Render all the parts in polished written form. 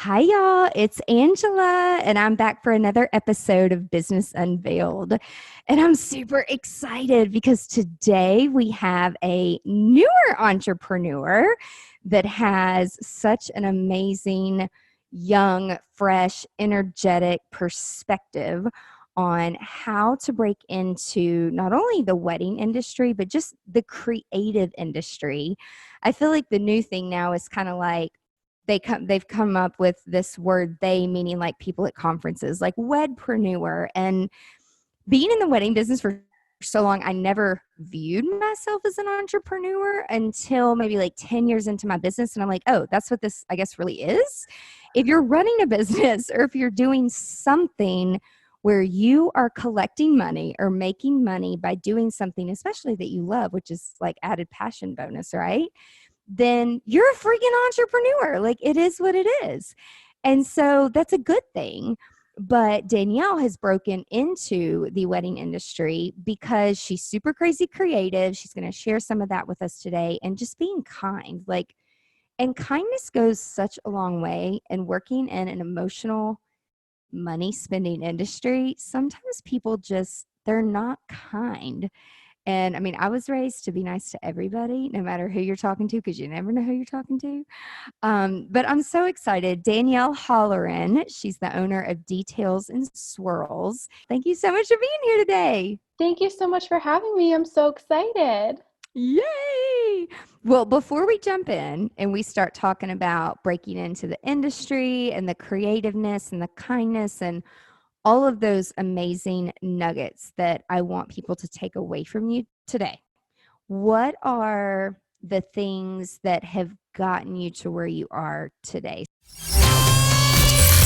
Hi, y'all. It's Angela, and I'm back for another episode of Business Unveiled. And I'm super excited because today we have a newer entrepreneur that has such an amazing, young, fresh, energetic perspective on how to break into not only the wedding industry, but just the creative industry. I feel like the new thing now is kind of like, they've come up with this word, they meaning like people at conferences, like wedpreneur. And being in the wedding business for so long, I never viewed myself as an entrepreneur until maybe like 10 years into my business. And I'm like, oh, that's what this, I guess, really is. If you're running a business or if you're doing something where you are collecting money or making money by doing something, especially that you love, which is like added passion bonus, right? Then you're a freaking entrepreneur. Like, it is what it is. And so that's a good thing. But Danielle has broken into the wedding industry because she's super crazy creative. She's going to share some of that with us today, and just being kind. Like, and kindness goes such a long way. And working in an emotional money spending industry, sometimes people just, they're not kind. And I mean, I was raised to be nice to everybody, no matter who you're talking to, because you never know who you're talking to. But I'm so excited. Danielle Holleran, she's the owner of Details and Swirls. Thank you so much for being here today. Thank you so much for having me. I'm so excited. Yay! Well, before we jump in and we start talking about breaking into the industry and the creativeness and the kindness and all of those amazing nuggets that I want people to take away from you today, what are the things that have gotten you to where you are today?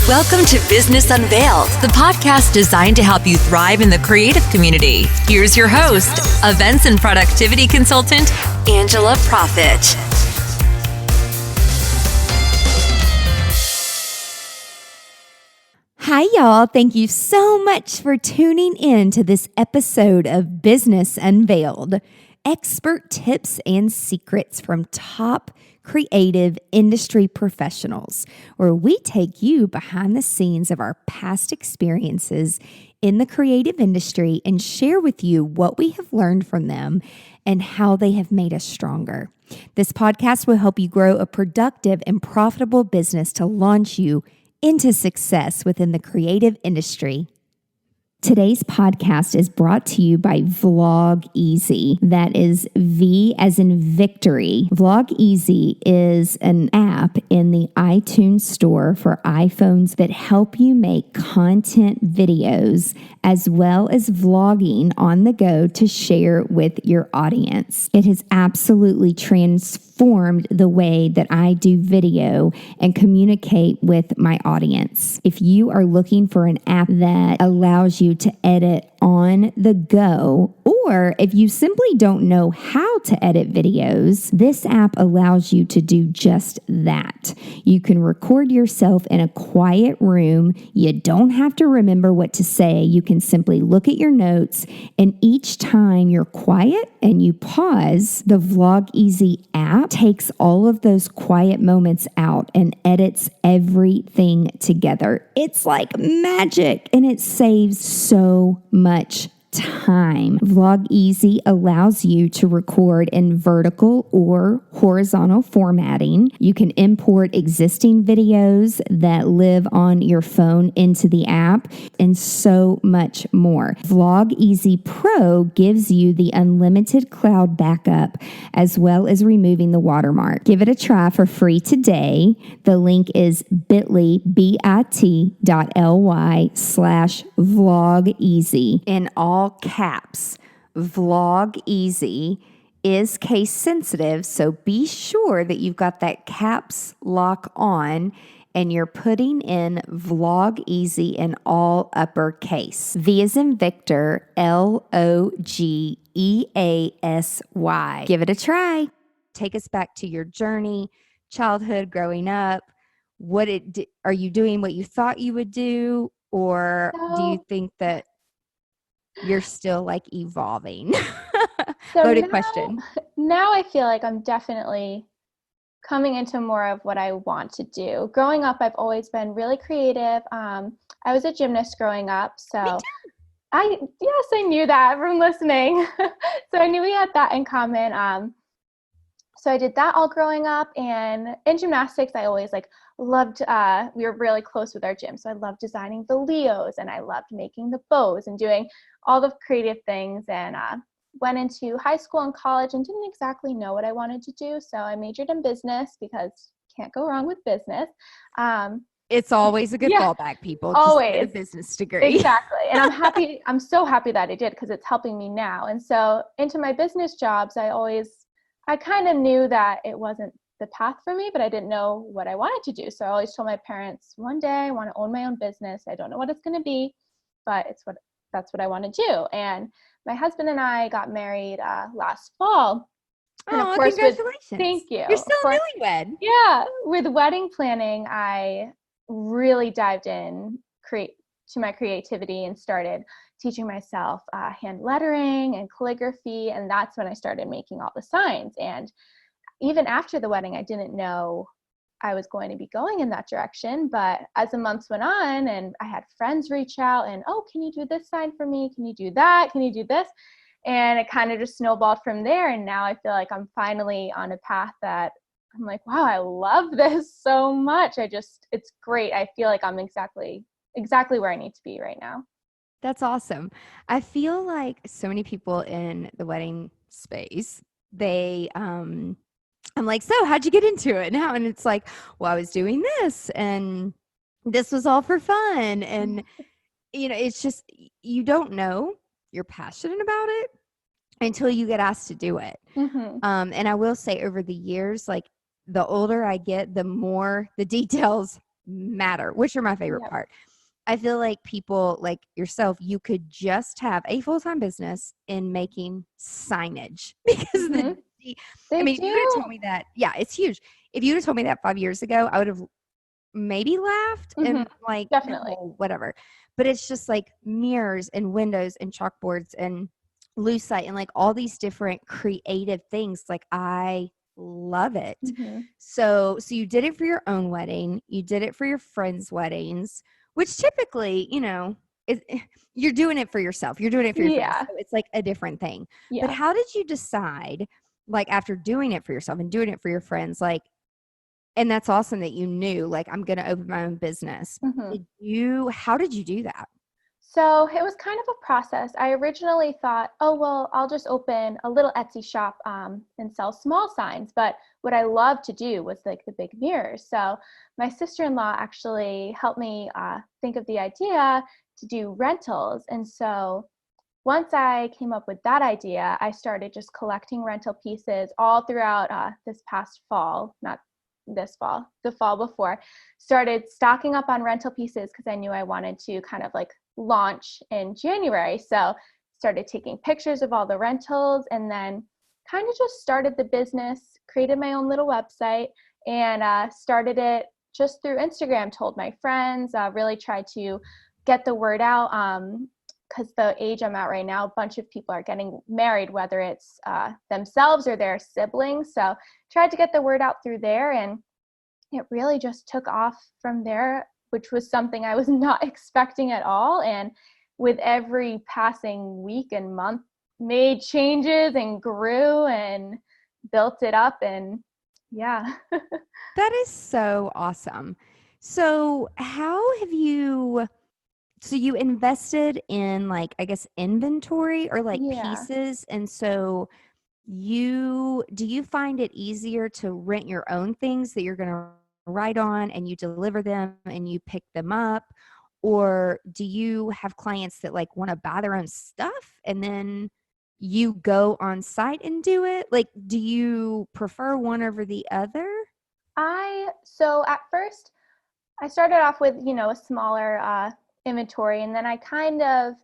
Welcome to Business Unveiled, the podcast designed to help you thrive in the creative community. Here's your host, events and productivity consultant, Angela Profit. Hi, y'all. Thank you so much for tuning in to this episode of Business Unveiled. Expert tips and secrets from top creative industry professionals, where we take you behind the scenes of our past experiences in the creative industry and share with you what we have learned from them and how they have made us stronger. This podcast will help you grow a productive and profitable business to launch you into success within the creative industry. Today's podcast is brought to you by Vlog Easy. That is V as in victory. Vlog Easy is an app in the iTunes store for iPhones that help you make content videos as well as vlogging on the go to share with your audience. It has absolutely transformed the way that I do video and communicate with my audience. If you are looking for an app that allows you to edit on the go, or if you simply don't know how to edit videos, this app allows you to do just that. You can record yourself in a quiet room. You don't have to remember what to say. You can simply look at your notes, and each time you're quiet and you pause, the Vlog Easy app takes all of those quiet moments out and edits everything together. It's like magic, and it saves so much time. Vlog Easy allows you to record in vertical or horizontal formatting. You can import existing videos that live on your phone into the app, and so much more. Vlog Easy Pro gives you the unlimited cloud backup as well as removing the watermark. Give it a try for free today. The link is bit.ly/vlogeasy. In all caps, Vlog Easy is case sensitive, so be sure that you've got that caps lock on and you're putting in Vlog Easy in all uppercase. V as in Victor, LOGEASY. Give it a try. Take us back to your journey, childhood, growing up. Are you doing what you thought you would do, or do you So, think that you're still like evolving? so Loaded now, question. now I feel like I'm definitely coming into more of what I want to do. Growing up, I've always been really creative. I was a gymnast growing up, Me so I knew that from listening. So I knew we had that in common. So I did that all growing up, and in gymnastics, I always loved, we were really close with our gym. So I loved designing the Leos, and I loved making the bows and doing all the creative things, and went into high school and college and didn't exactly know what I wanted to do. So I majored in business because can't go wrong with business. It's always a good Yeah, fallback, people. Just get a always. business degree. Exactly. And I'm so happy that I did, because it's helping me now. And so into my business jobs, I kind of knew that it wasn't the path for me, but I didn't know what I wanted to do. So I always told my parents, one day I want to own my own business. I don't know what it's going to be, but that's what I want to do. And my husband and I got married last fall. And of Oh, course, congratulations. thank you. You're still Of course, newlywed. yeah, with wedding planning, I really dived in to my creativity and started teaching myself hand lettering and calligraphy. And that's when I started making all the signs. And even after the wedding, I didn't know I was going to be going in that direction. But as the months went on, and I had friends reach out and, oh, can you do this sign for me? Can you do that? Can you do this? And it kind of just snowballed from there. And now I feel like I'm finally on a path that I'm like, wow, I love this so much. It's great. I feel like I'm exactly where I need to be right now. That's awesome. I feel like so many people in the wedding space, I'm like, so how'd you get into it now? And it's like, well, I was doing this and this was all for fun. And, it's just, you don't know you're passionate about it until you get asked to do it. Mm-hmm. And I will say over the years, like the older I get, the more the details matter, which are my favorite part. I feel like people like yourself, you could just have a full-time business in making signage because if you would have told me that, yeah, it's huge. If you would have told me that 5 years ago, I would have maybe laughed and like, definitely, no, whatever. But it's just like mirrors and windows and chalkboards and lucite and like all these different creative things. Like I love it. So you did it for your own wedding. You did it for your friends' weddings, which typically, you're doing it for yourself. You're doing it for your friends. So it's like a different thing. Yeah. But how did you decide, like after doing it for yourself and doing it for your friends, like, and that's awesome that you knew, like, I'm going to open my own business. How did you do that? So it was kind of a process. I originally thought, oh, well, I'll just open a little Etsy shop and sell small signs. But what I loved to do was like the big mirrors. So my sister-in-law actually helped me think of the idea to do rentals. And so once I came up with that idea, I started just collecting rental pieces all throughout this past fall, not this fall, the fall before, started stocking up on rental pieces because I knew I wanted to kind of like launch in January. So started taking pictures of all the rentals and then kind of just started the business, created my own little website and started it just through Instagram, told my friends, really tried to get the word out because the age I'm at right now, a bunch of people are getting married, whether it's themselves or their siblings. So tried to get the word out through there and it really just took off from there, which was something I was not expecting at all. And with every passing week and month, made changes and grew and built it up. And yeah. That is so awesome. So so you invested in like, I guess, inventory or like pieces. And so do you find it easier to rent your own things that you're going to write on and you deliver them and you pick them up? Or do you have clients that like want to buy their own stuff and then you go on site and do it? Like, do you prefer one over the other? So at first I started off with, a smaller inventory, and then I kind of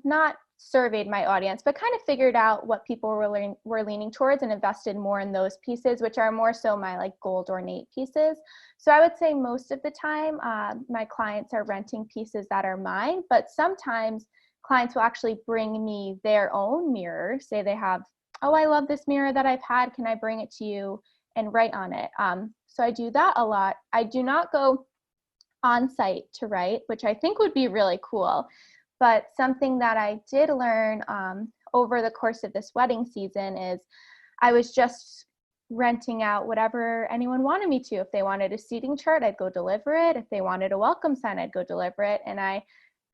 not surveyed my audience, but kind of figured out what people were leaning towards and invested more in those pieces, which are more so my like gold ornate pieces. So I would say most of the time my clients are renting pieces that are mine, but sometimes clients will actually bring me their own mirror. Say they have, oh, I love this mirror that I've had. Can I bring it to you and write on it. So I do that a lot. I do not go on site to write, which I think would be really cool. But something that I did learn over the course of this wedding season is I was just renting out whatever anyone wanted me to. If they wanted a seating chart, I'd go deliver it. If they wanted a welcome sign, I'd go deliver it. And I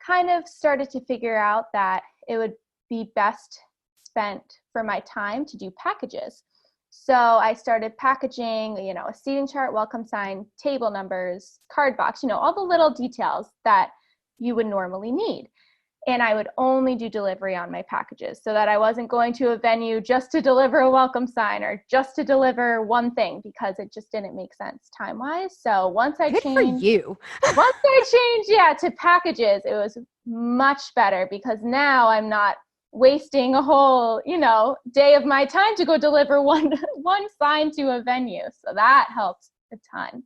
kind of started to figure out that it would be best spent for my time to do packages. So I started packaging, a seating chart, welcome sign, table numbers, card box, all the little details that you would normally need. And I would only do delivery on my packages so that I wasn't going to a venue just to deliver a welcome sign or just to deliver one thing, because it just didn't make sense time-wise. So once I changed to packages, it was much better, because now I'm not wasting a whole, day of my time to go deliver one sign to a venue. So that helped a ton.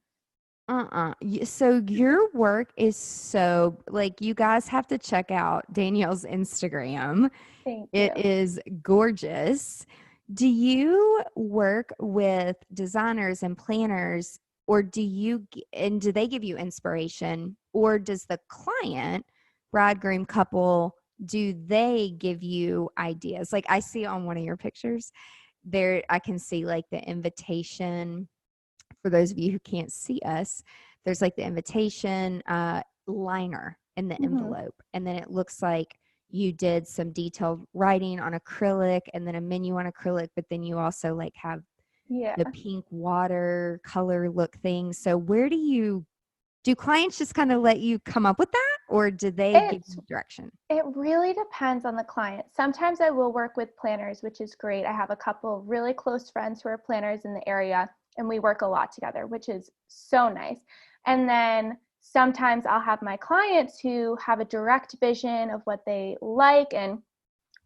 So your work is so, you guys have to check out Danielle's Instagram. Thank you. It is gorgeous. Do you work with designers and planners, or do they give you inspiration, or does the client, bridegroom couple, do they give you ideas? Like I see on one of your pictures there, I can see the invitation. For those of you who can't see us, there's the invitation liner in the envelope. And then it looks like you did some detailed writing on acrylic and then a menu on acrylic, but then you also have the pink water color look thing. So where do clients just kind of let you come up with that, or do they give you direction? It really depends on the client. Sometimes I will work with planners, which is great. I have a couple of really close friends who are planners in the area, and we work a lot together, which is so nice. And then sometimes I'll have my clients who have a direct vision of what they like, and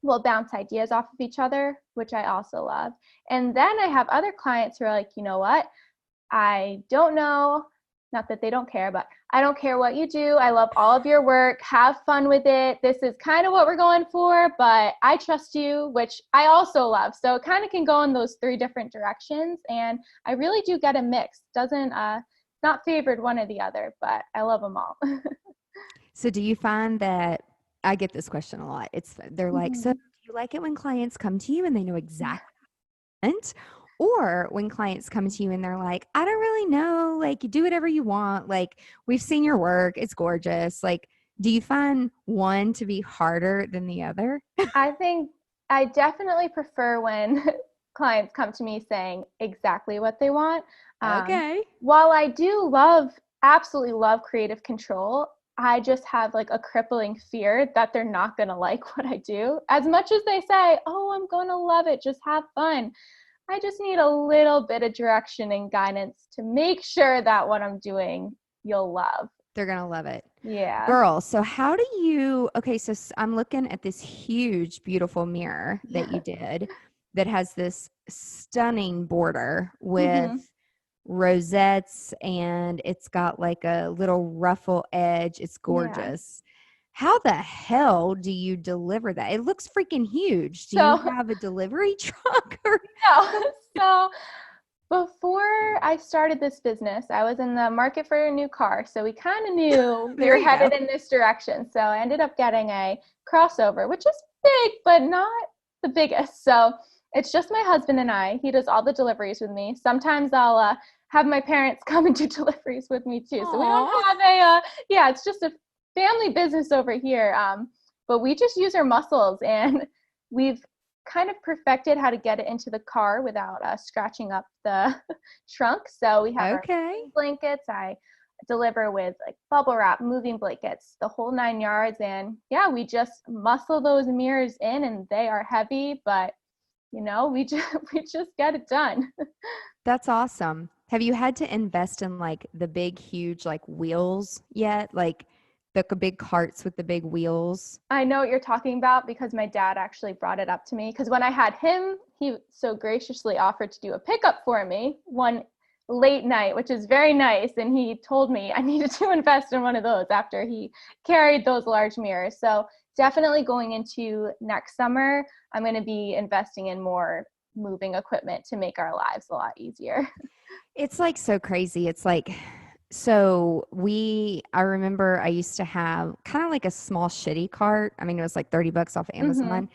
we'll bounce ideas off of each other, which I also love. And then I have other clients who are like, you know what? I don't know, not that they don't care, but I don't care what you do. I love all of your work. Have fun with it. This is kind of what we're going for, but I trust you, which I also love. So it kind of can go in those three different directions. And I really do get a mix. Not favored one or the other, but I love them all. So do you find that, I get this question a lot. They're like, so do you like it when clients come to you and they know exactly what you want? Or when clients come to you and they're like, I don't really know, you do whatever you want. We've seen your work. It's gorgeous. Do you find one to be harder than the other? I think I definitely prefer when clients come to me saying exactly what they want. Okay. While I do absolutely love creative control, I just have a crippling fear that they're not going to like what I do. As much as they say, oh, I'm going to love it, just have fun. I just need a little bit of direction and guidance to make sure that what I'm doing, you'll love. They're going to love it. Yeah. Girl, so how do you, so I'm looking at this huge, beautiful mirror that you did that has this stunning border with rosettes, and it's got a little ruffle edge. It's gorgeous. Yeah. How the hell do you deliver that? It looks freaking huge. Do you have a delivery truck? No. So before I started this business, I was in the market for a new car. So we kind of knew we were headed in this direction. So I ended up getting a crossover, which is big, but not the biggest. So it's just my husband and I. He does all the deliveries with me. Sometimes I'll have my parents come and do deliveries with me too. Aww. So we don't have it's just a family business over here. But we just use our muscles, and we've kind of perfected how to get it into the car without scratching up the trunk. So we have our blankets. I deliver with bubble wrap, moving blankets, the whole 9 yards. And we just muscle those mirrors in, and they are heavy, but we just get it done. That's awesome. Have you had to invest in the big, huge wheels yet? The big carts with the big wheels? I know what you're talking about, because my dad actually brought it up to me, because when I had him, he so graciously offered to do a pickup for me one late night, which is very nice. And he told me I needed to invest in one of those after he carried those large mirrors. So definitely going into next summer, I'm going to be investing in more moving equipment to make our lives a lot easier. It's like so crazy. It's like, I remember I used to have kind of like a small shitty cart. I mean, it was like $30 off Amazon.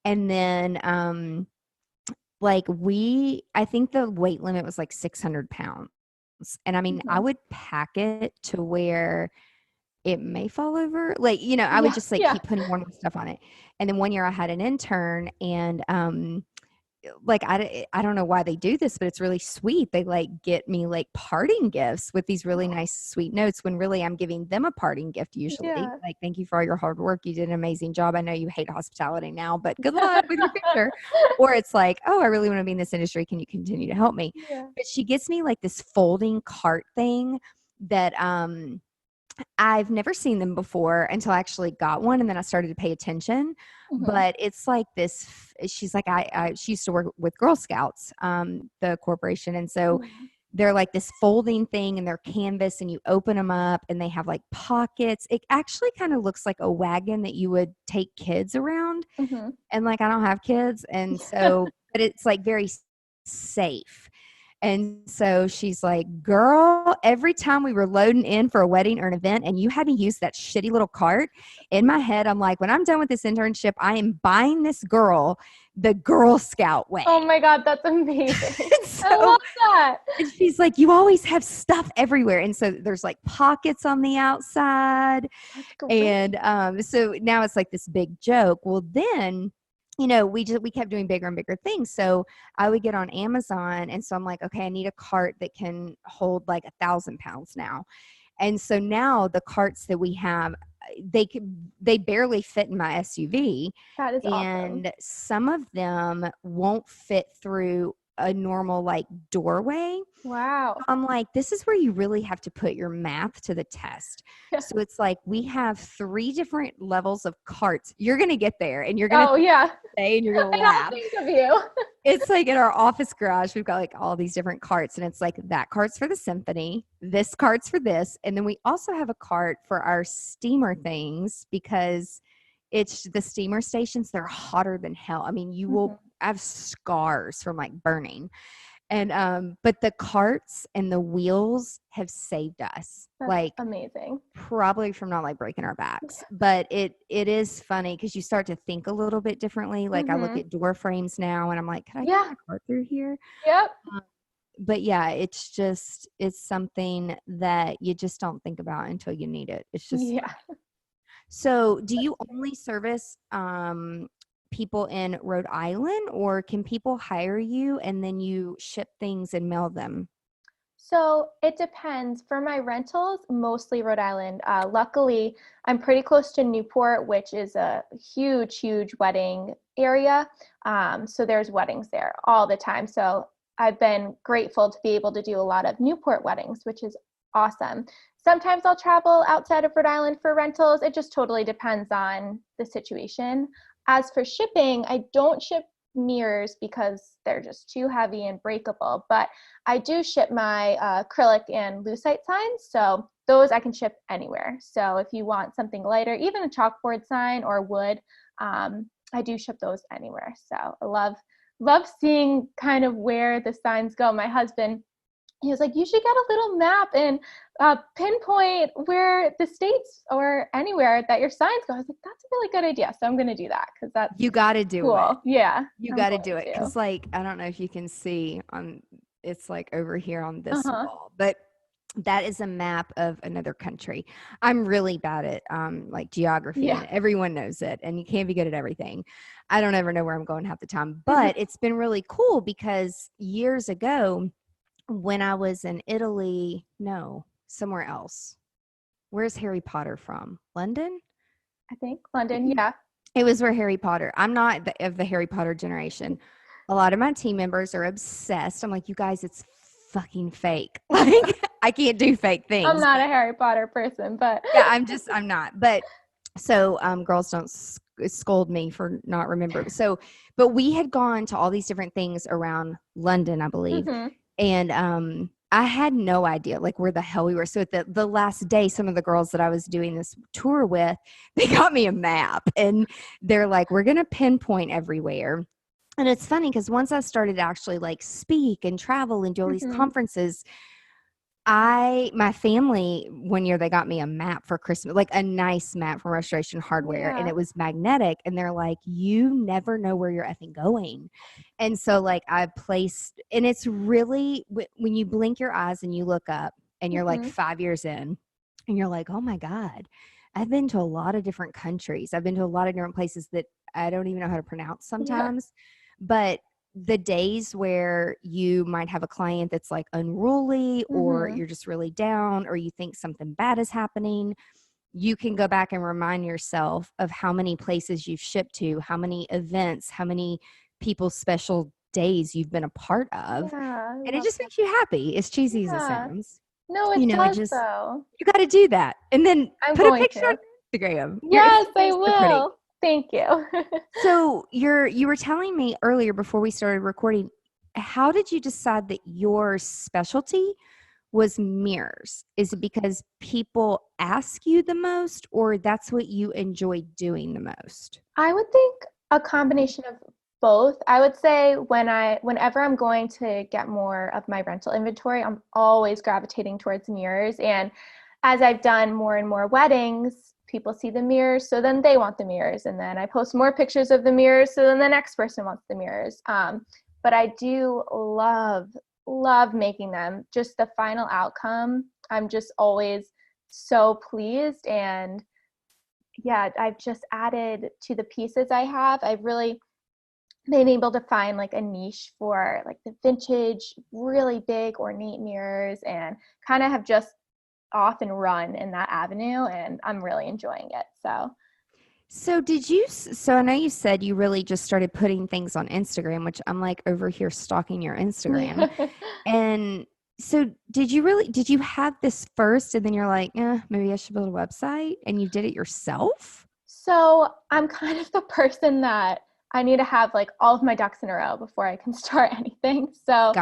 And then, I think the weight limit was like 600 pounds. And I mean, I would pack it to where it may fall over. Like, I would just like keep putting more and more stuff on it. And then one year I had an intern and, I don't know why they do this, but it's really sweet. They like get me like parting gifts with these really nice sweet notes when really I'm giving them a parting gift usually. Yeah. Like, thank you for all your hard work. You did an amazing job. I know you hate hospitality now, but good luck with your future. Or it's like, oh, I really want to be in this industry. Can you continue to help me? Yeah. But she gets me like this folding cart thing that I've never seen them before until I actually got one. And then I started to pay attention, but it's like this, she's like, she used to work with Girl Scouts, the corporation. And so they're like this folding thing and they're canvas and you open them up and they have like pockets. It actually kind of looks like a wagon that you would take kids around. And like, I don't have kids. And so, but it's like very safe. And so she's like, girl, every time we were loading in for a wedding or an event and you had to use that shitty little cart, in my head, I'm like, when I'm done with this internship, I am buying this girl the Girl Scout way. Oh my God, that's amazing. I love that. And she's like, you always have stuff everywhere. And so there's like pockets on the outside. And so now it's like this big joke. Well, then we kept doing bigger and bigger things. So I would get on Amazon. And so I'm like, okay, I need a cart that can hold like 1,000 pounds now. And so now the carts that we have, they barely fit in my SUV. That is and awesome. Some of them won't fit through a normal like doorway. Wow. I'm like, this is where you really have to put your math to the test. Yeah. So it's like we have 3 different levels of carts. You're going to get there and you're going to say and you're going to laugh. Think of you. It's like in our office garage, we've got like all these different carts and it's like that cart's for the symphony, this cart's for this. And then we also have a cart for our steamer things because it's the steamer stations. They're hotter than hell. I mean, you will have scars from like burning. And, but the carts and the wheels have saved us. That's like amazing. Probably from not like breaking our backs, but it is funny because you start to think a little bit differently. Like I look at door frames now and I'm like, can I get my cart through here? Yep. But yeah, it's something that you just don't think about until you need it. It's just, So do you only service, people in Rhode Island or can people hire you and then you ship things and mail them? So it depends. For my rentals, mostly Rhode Island. Luckily, I'm pretty close to Newport, which is a huge, huge wedding area. So there's weddings there all the time. So I've been grateful to be able to do a lot of Newport weddings, which is awesome. Sometimes I'll travel outside of Rhode Island for rentals. It just totally depends on the situation. As for shipping, I don't ship mirrors because they're just too heavy and breakable, but I do ship my acrylic and lucite signs. So those I can ship anywhere. So if you want something lighter, even a chalkboard sign or wood, I do ship those anywhere. So I love seeing kind of where the signs go. My husband, he was like, you should get a little map and pinpoint where the states or anywhere that your signs go. I was like, that's a really good idea. So I'm going to do that because that's you got to do cool. it. Yeah. You got to do it. Because like, I don't know if you can see it's like over here on this wall, but that is a map of another country. I'm really bad at like geography and everyone knows it and you can't be good at everything. I don't ever know where I'm going half the time, but it's been really cool because years ago, when I was in Italy, somewhere else. Where's Harry Potter from? London? I think London, yeah. It was where Harry Potter. I'm not of the Harry Potter generation. A lot of my team members are obsessed. I'm like, you guys, it's fucking fake. Like, I can't do fake things. I'm not a Harry Potter person, but yeah, I'm not. But so girls don't scold me for not remembering. So, but we had gone to all these different things around London, I believe. And I had no idea like where the hell we were. So at the last day, some of the girls that I was doing this tour with, they got me a map and they're like, we're going to pinpoint everywhere. And it's funny because once I started to actually like speak and travel and do all these Mm-hmm. conferences, my family, one year they got me a map for Christmas, like a nice map from Restoration Hardware, and Yeah. it was magnetic. And they're like, you never know where you're effing going. And so, like, I placed, and it's really when you blink your eyes and you look up and you're like Mm-hmm. 5 years in, and you're like, oh my God, I've been to a lot of different countries. I've been to a lot of different places that I don't even know how to pronounce Yeah. sometimes. But the days where you might have a client that's like unruly or Mm-hmm. you're just really down or you think something bad is happening, you can go back and remind yourself of how many places you've shipped to, how many events, how many people's special days you've been a part of. Yeah. I And it love just that. makes you happy. As cheesy as it Yeah. sounds. No, it You know, it does just, though. you got to do that. And then I'm put a going picture on to. Instagram. Your Yes, Instagram I is so pretty. will. Thank you. So you were telling me earlier before we started recording, how did you decide that your specialty was mirrors? Is it because people ask you the most, or that's what you enjoy doing the most? I would think a combination of both. I would say whenever I'm going to get more of my rental inventory, I'm always gravitating towards mirrors. And as I've done more and more weddings, people see the mirrors, so then they want the mirrors. And then I post more pictures of the mirrors, so then the next person wants the mirrors. But I do love making them. Just the final outcome, I'm just always so pleased. And yeah, I've just added to the pieces I have. I've really been able to find like a niche for like the vintage, really big ornate mirrors, and kind of have just off and run in that avenue, and I'm really enjoying it. So I know you said you really just started putting things on Instagram, which I'm like over here stalking your Instagram. Yeah. And so did you have this first and then you're like, maybe I should build a website, and you did it yourself? So I'm kind of the person that I need to have like all of my ducks in a row before I can start anything. So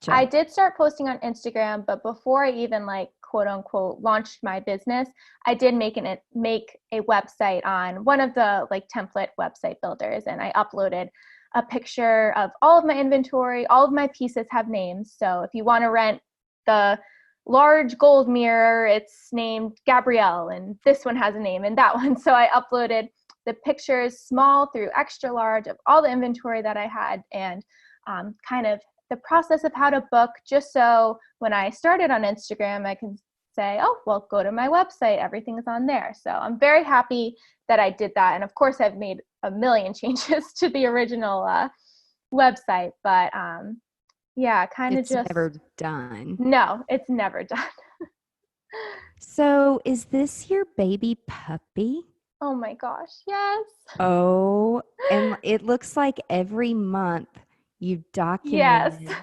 I Gotcha. did start posting on Instagram, but before I even like quote unquote launched my business, I did make a website on one of the like template website builders, and I uploaded a picture of all of my inventory. All of my pieces have names. So if you want to rent the large gold mirror, it's named Gabrielle, and this one has a name and that one. So I uploaded the pictures, small through extra large, of all the inventory that I had, and kind of the process of how to book, just so when I started on Instagram, I can say, oh, well, go to my website. Everything is on there. So I'm very happy that I did that. And of course, I've made a million changes to the original website, but yeah, kind of It's just, never done. no, it's never done. So is this your baby puppy? Oh my gosh, yes. Oh, and it looks like every month you've Yes. documented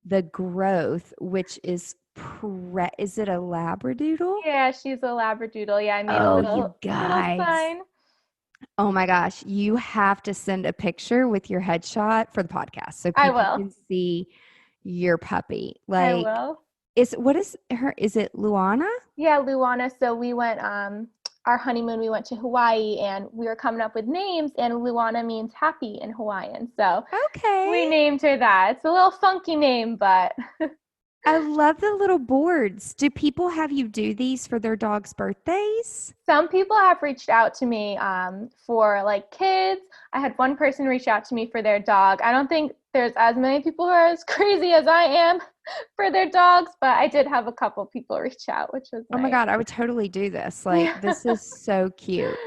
the growth, which is is it a Labradoodle? Yeah, she's a Labradoodle. Yeah, I made a Oh, little you guys. sign. Oh my gosh, you have to send a picture with your headshot for the podcast so I people will. can see your puppy. I Like, will. is it Luana? Yeah, Luana. So we went our honeymoon, we went to Hawaii, and we were coming up with names, and Luana means happy in Hawaiian. So Okay. we named her that. It's a little funky name, but I love the little boards. Do people have you do these for their dog's birthdays? some people have reached out to me for like kids. I had one person reach out to me for their dog. I don't think there's as many people who are as crazy as I am for their dogs, but I did have a couple people reach out, which was Oh my nice. God, I would totally do this. Like, Yeah. this is so cute.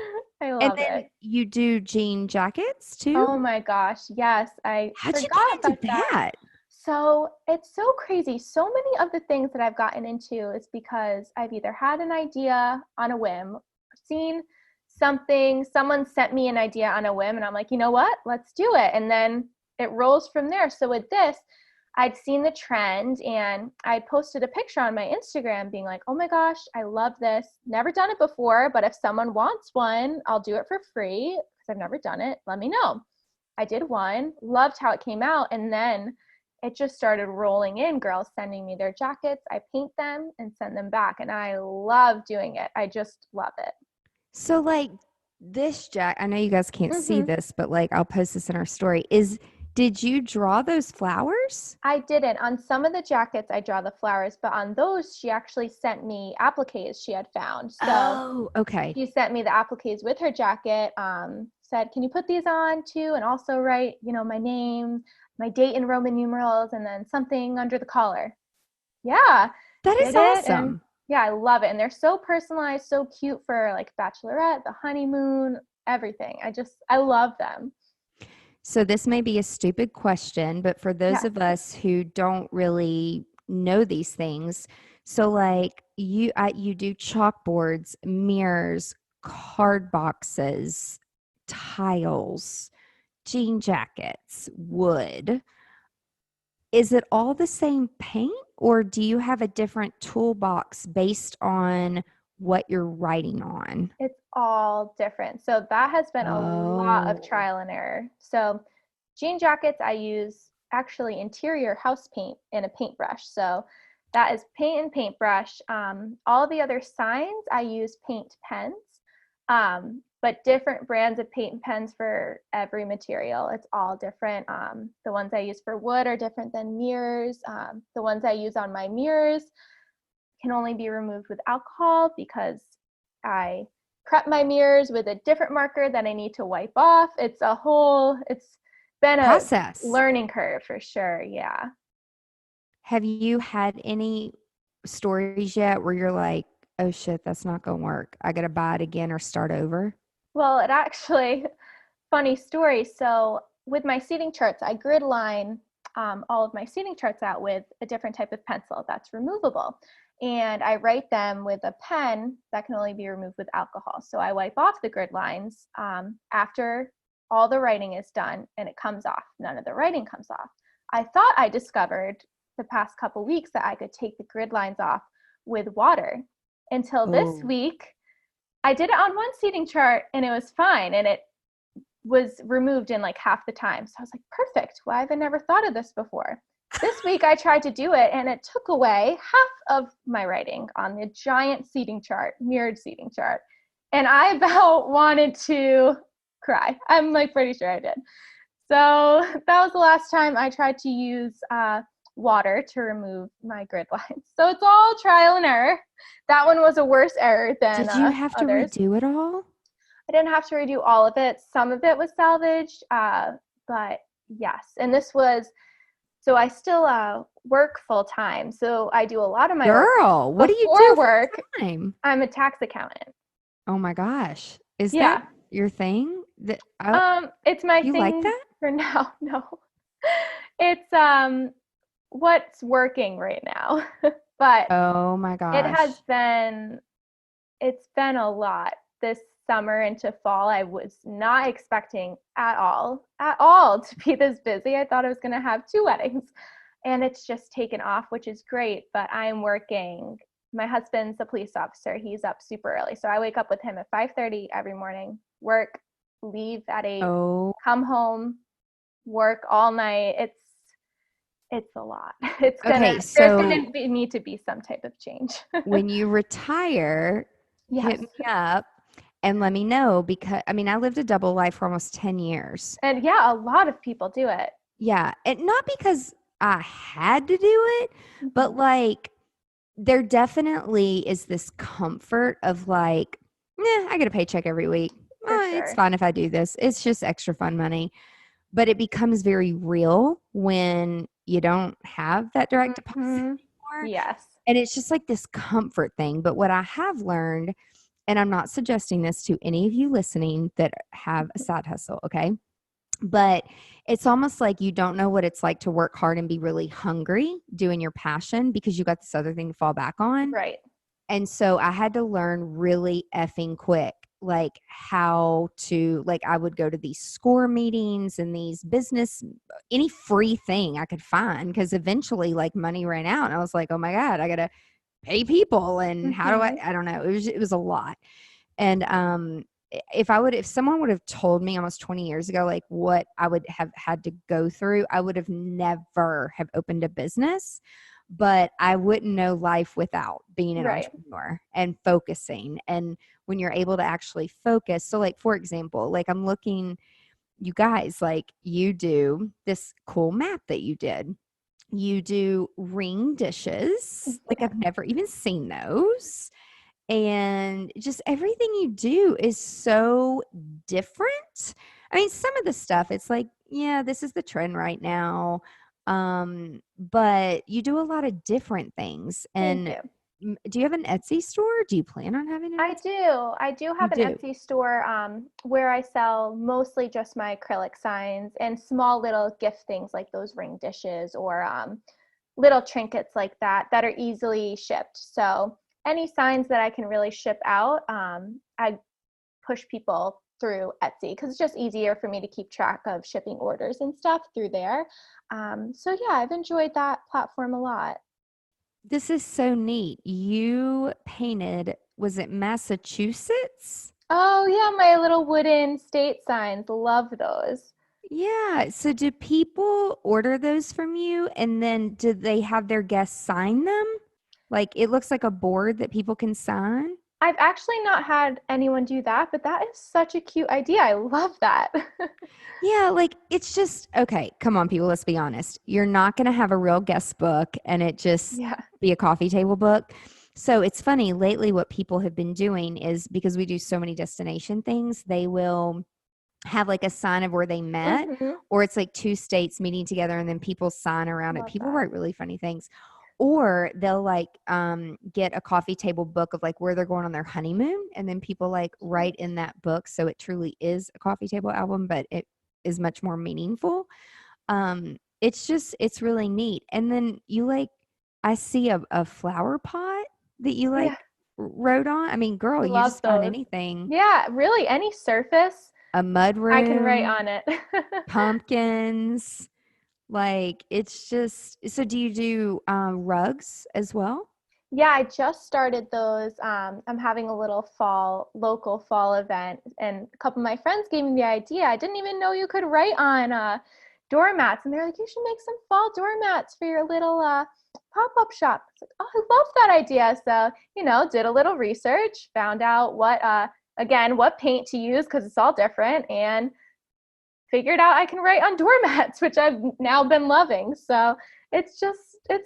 I And love then it. you do jean jackets too? Oh my gosh, yes. I How'd you forgot get into about that. that? So it's so crazy. So many of the things that I've gotten into is because I've either had an idea on a whim, seen something, someone sent me an idea on a whim, and I'm like, you know what? Let's do it. And then it rolls from there. So with this, I'd seen the trend, and I posted a picture on my Instagram being like, oh my gosh, I love this. Never done it before, but if someone wants one, I'll do it for free because I've never done it. Let me know. I did one, loved how it came out, and then it just started rolling in, girls sending me their jackets. I paint them and send them back, and I love doing it. I just love it. So like this I know you guys can't see Mm-hmm. this, but like I'll post this in our story. Did you draw those flowers? I didn't. On some of the jackets, I draw the flowers, but on those, she actually sent me appliques she had found. So Oh, okay. she sent me the appliques with her jacket, said, can you put these on too? And also write, my name, my date in Roman numerals, and then something under the collar. Yeah. That is did it. And awesome. yeah, I love it. And they're so personalized, so cute for like bachelorette, the honeymoon, everything. I love them. So this may be a stupid question, but for those of us who don't really know these things, so like you do chalkboards, mirrors, card boxes, tiles, jean jackets, wood. Is it all the same paint, or do you have a different toolbox based on what you're writing on? It's all different. So that has been a lot of trial and error. So jean jackets, I use actually interior house paint in a paintbrush. So that is paint and paintbrush. All the other signs, I use paint pens, but different brands of paint pens for every material. It's all different. The ones I use for wood are different than mirrors. The ones I use on my mirrors can only be removed with alcohol because I prep my mirrors with a different marker that I need to wipe off. It's been a process. Learning curve for sure. Yeah. Have you had any stories yet where you're like, oh shit, that's not going to work, I got to buy it again or start over? Well, it actually, funny story. So with my seating charts, I grid line all of my seating charts out with a different type of pencil that's removable. And I write them with a pen that can only be removed with alcohol. So I wipe off the grid lines after all the writing is done, and it comes off. None of the writing comes off. I thought I discovered the past couple weeks that I could take the grid lines off with water. Until this week, I did it on one seating chart and it was fine. And it was removed in like half the time. So I was like, perfect. Why have I never thought of this before? This week I tried to do it and it took away half of my writing on the giant seating chart, mirrored seating chart. And I about wanted to cry. I'm like pretty sure I did. So that was the last time I tried to use water to remove my grid lines. So it's all trial and error. That one was a worse error than Did you have others. to redo it all? I didn't have to redo all of it. Some of it was salvaged, but yes. And this was, so I still work full time. So I do a lot of my Girl, work. what do you do for time? I'm a tax accountant. Oh my gosh. Is that your thing? It's my thing. You like that? For now? No. It's what's working right now. But oh my gosh. It's been a lot this summer into fall. I was not expecting at all to be this busy. I thought I was going to have 2 weddings, and it's just taken off, which is great. But I'm working. My husband's a police officer. He's up super early. So I wake up with him at 5:30 every morning, work, leave at 8, come home, work all night. It's a lot. There's going to need to be some type of change. When you retire, hit me up and let me know, because I lived a double life for almost 10 years. And a lot of people do it. Yeah. And not because I had to do it, but like there definitely is this comfort of like, I get a paycheck every week. It's fine if I do this. It's just extra fun money. But it becomes very real when you don't have that direct deposit anymore. Yes. And it's just like this comfort thing. But what I have learned, and I'm not suggesting this to any of you listening that have a side hustle, okay? But it's almost like you don't know what it's like to work hard and be really hungry doing your passion because you got this other thing to fall back on. Right. And so I had to learn really effing quick, like how to, like I would go to these SCORE meetings and these business, any free thing I could find, because eventually like money ran out and I was like, oh my God, I got to pay people. And how do I don't know. It was a lot. And if someone would have told me almost 20 years ago, like what I would have had to go through, I would have never have opened a business. But I wouldn't know life without being an entrepreneur and focusing. And when you're able to actually focus, so like, for example, like I'm looking, you guys, like, you do this cool map that you did. You do ring dishes. Like, I've never even seen those. And just everything you do is so different. I mean, some of the stuff, it's like, yeah, this is the trend right now. But you do a lot of different things. Thank And you. do you have an Etsy store? Do you plan on having an I Etsy? do. I do You have an do. Etsy store where I sell mostly just my acrylic signs and small little gift things like those ring dishes or little trinkets like that that are easily shipped. So any signs that I can really ship out, I push people through Etsy because it's just easier for me to keep track of shipping orders and stuff through there. So yeah, I've enjoyed that platform a lot. This is so neat. You painted, was it Massachusetts? Oh yeah, my little wooden state signs. Love those. Yeah. So do people order those from you and then do they have their guests sign them? Like it looks like a board that people can sign. I've actually not had anyone do that, but that is such a cute idea. I love that. Yeah, like it's just okay, come on people, let's be honest. You're not going to have a real guest book and it just Yeah. be a coffee table book. So it's funny lately what people have been doing is because we do so many destination things, they will have like a sign of where they met, Hmm. or it's like two states meeting together and then people sign around it. Love People that. write really funny things. Or they'll like get a coffee table book of like where they're going on their honeymoon, and then people like write in that book, so it truly is a coffee table album, but it is much more meaningful. It's just it's really neat. And then you like I see a flower pot that you like Yeah, wrote on. I mean, girl, you love just find those. anything. Yeah, really, any surface A mud I can write room, on it. pumpkins, like it's just so do you do rugs as well? Yeah, I just started those. I'm having a little local fall event, and a couple of my friends gave me the idea. I didn't even know you could write on doormats, and they're like, "You should make some fall doormats for your little pop-up shop." It's like, "Oh, I love that idea!" So, did a little research, found out what paint to use because it's all different, and figured out I can write on doormats, which I've now been loving. So it's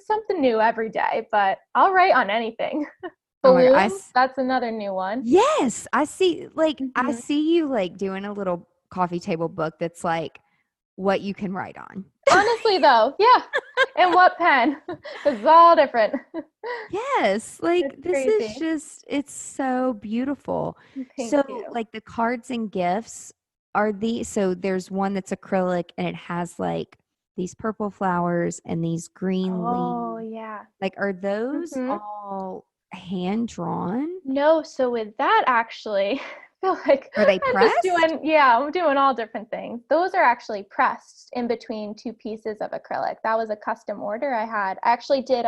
something new every day, but I'll write on anything. Oh my god, Balloons, that's another new one. yes, I Hmm. see you like doing a little coffee table book that's like what you can write on. Honestly, though, yeah. And what pen? Because it's all different. Yes, like It's this is crazy. just it's so beautiful. Thank So you. like the cards and gifts are so there's one that's acrylic and it has like these purple flowers and these green Oh, leaves. yeah. Like are those Hmm. all hand drawn? No, so with that, actually, I feel like Are they pressed? I'm doing all different things. Those are actually pressed in between two pieces of acrylic. That was a custom order I had. I actually did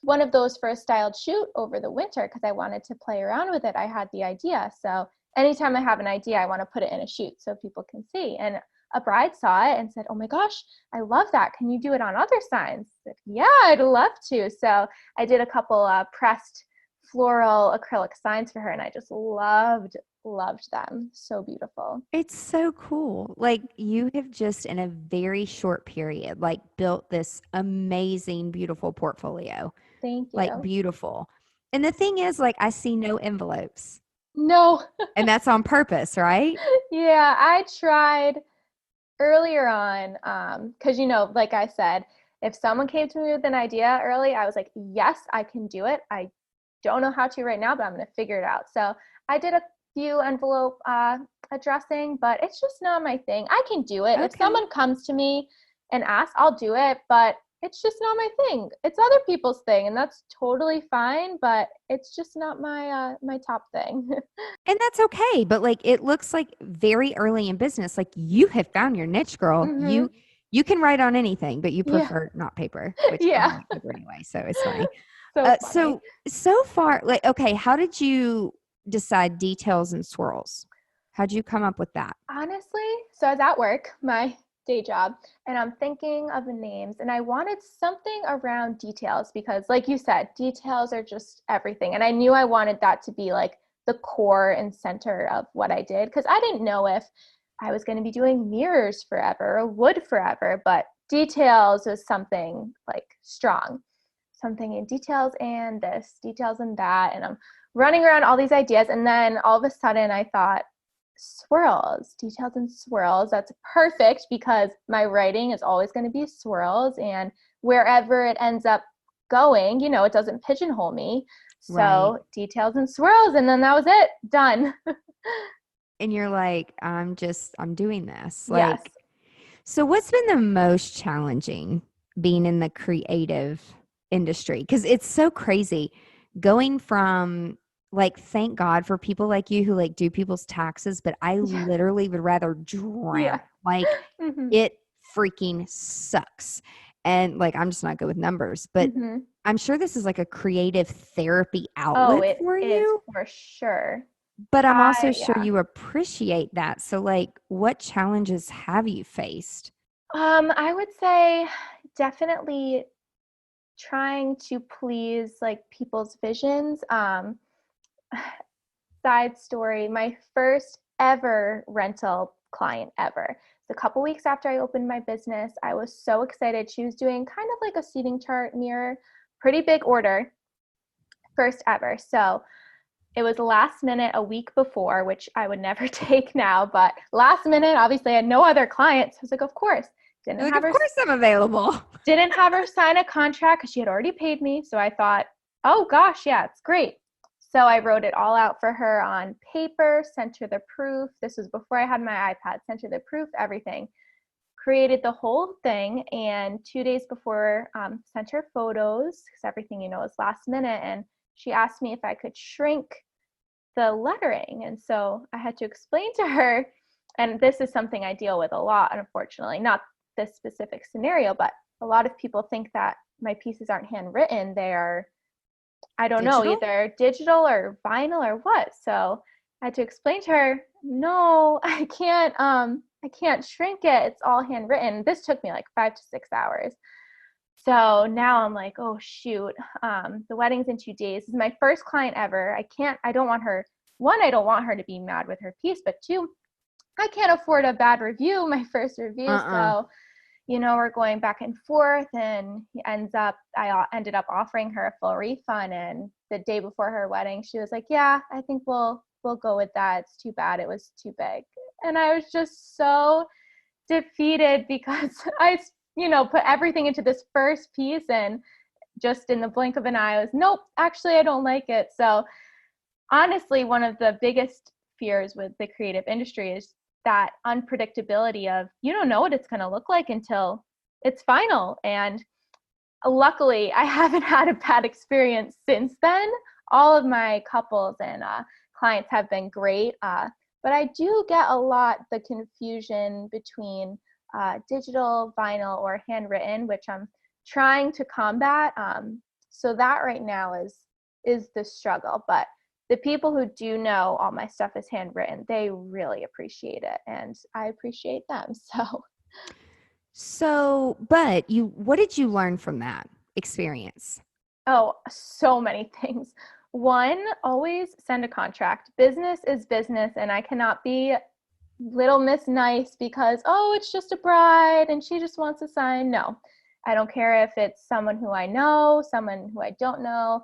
one of those for a styled shoot over the winter because I wanted to play around with it. I had the idea. So anytime I have an idea, I want to put it in a shoot so people can see. And a bride saw it and said, "Oh my gosh, I love that. Can you do it on other signs?" I said, "Yeah, I'd love to." So I did a couple pressed floral acrylic signs for her, and I just loved them. So beautiful. It's so cool. Like you have just in a very short period like built this amazing beautiful portfolio. Thank Like you. beautiful. And the thing is like I see no envelopes. No. And that's on purpose, right? Yeah, I tried earlier on because like I said, if someone came to me with an idea early, I was like, yes, I can do it. I don't know how to right now, but I'm going to figure it out. So I did a few envelope addressing, but it's just not my thing. I can do it. If Okay. someone comes to me and asks, I'll do it, but it's just not my thing. It's other people's thing, and that's totally fine, but it's just not my top thing. And that's okay. But like it looks like very early in business, like you have found your niche, girl. Hmm. You can write on anything, but you Yeah. prefer not paper, which I don't Yeah. like paper anyway. So it's funny. So funny. So far, like, okay, how did you decide details and swirls? How'd you come up with that? Honestly, so I was at work, my day job, and I'm thinking of the names, and I wanted something around details because, like you said, details are just everything. And I knew I wanted that to be like the core and center of what I did because I didn't know if I was going to be doing mirrors forever or wood forever, but details was something like strong, something in details and this, details and that. And I'm running around all these ideas. And then all of a sudden I thought, swirls, details and swirls. That's perfect because my writing is always going to be swirls, and wherever it ends up going, you know, it doesn't pigeonhole me. So Right. details and swirls. And then that was it. Done. And you're like, I'm doing this. Yes. Like, so what's been the most challenging being in the creative industry? Because it's so crazy going from, like, thank God for people like you who like do people's taxes, but I Yeah. literally would rather drown. Yeah. Like, Mm-hmm. it freaking sucks. And like, I'm just not good with numbers, but Mm-hmm. I'm sure this is like a creative therapy Oh, outlet it for is you. for sure. But I'm also sure Yeah. you appreciate that. So, like, what challenges have you faced? I would say definitely trying to please like people's visions. Side story, my first ever rental client ever. A couple weeks after I opened my business, I was so excited. She was doing kind of like a seating chart mirror, pretty big order, first ever. So it was last minute a week before, which I would never take now, but last minute, obviously I had no other clients. I was like, of course. You're like, of course I'm available. Didn't have her sign a contract because she had already paid me. So I thought, oh gosh, yeah, it's great. So I wrote it all out for her on paper, sent her the proof. This was before I had my iPad, sent her the proof, everything. Created the whole thing. And 2 days before, sent her photos because everything, you know, is last minute. And she asked me if I could shrink the lettering. And so I had to explain to her, and this is something I deal with a lot, unfortunately, not this specific scenario, but a lot of people think that my pieces aren't handwritten. They are, I don't know, Digital? either digital or vinyl or what. So I had to explain to her, no, I can't shrink it. It's all handwritten. This took me like 5 to 6 hours. So now I'm like, oh shoot, the wedding's in 2 days. This is my first client ever. I don't want her, one, I don't want her to be mad with her piece, but two, I can't afford a bad review, my first review. So, you know, we're going back and forth, and I ended up offering her a full refund. And the day before her wedding, she was like, yeah, I think we'll go with that. It's too bad. It was too big. And I was just so defeated because I, you know, put everything into this first piece, and just in the blink of an eye, I was, nope, actually, I don't like it. So honestly, one of the biggest fears with the creative industry is that unpredictability of, you don't know what it's going to look like until it's final. And luckily, I haven't had a bad experience since then. All of my couples and clients have been great. But I do get a lot the confusion between digital, vinyl, or handwritten, which I'm trying to combat. So that right now is the struggle. But the people who do know all my stuff is handwritten, they really appreciate it, and I appreciate them. But what did you learn from that experience? Oh, so many things. One, always send a contract. Business is business, and I cannot be little Miss Nice because, oh, it's just a bride and she just wants to sign. No, I don't care if it's someone who I know, someone who I don't know.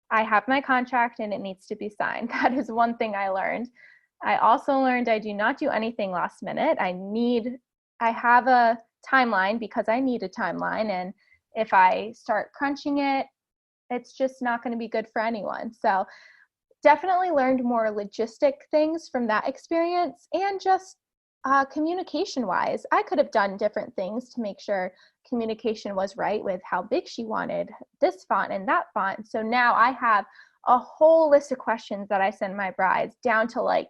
I have my contract and it needs to be signed. That is one thing I learned. I also learned I do not do anything last minute. I have a timeline because I need a timeline. And if I start crunching it, it's just not going to be good for anyone. So definitely learned more logistic things from that experience. And just communication wise, I could have done different things to make sure communication was right with how big she wanted this font and that font. So now I have a whole list of questions that I send my brides, down to like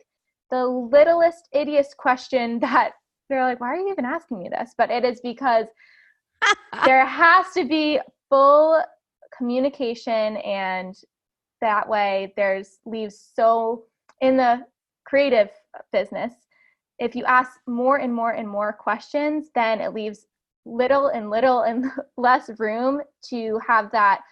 the littlest idiot's question that they're like, why are you even asking me this? But it is because there has to be full communication, and that way there's leaves. So in the creative business, if you ask more and more and more questions, then it leaves little and less room to have that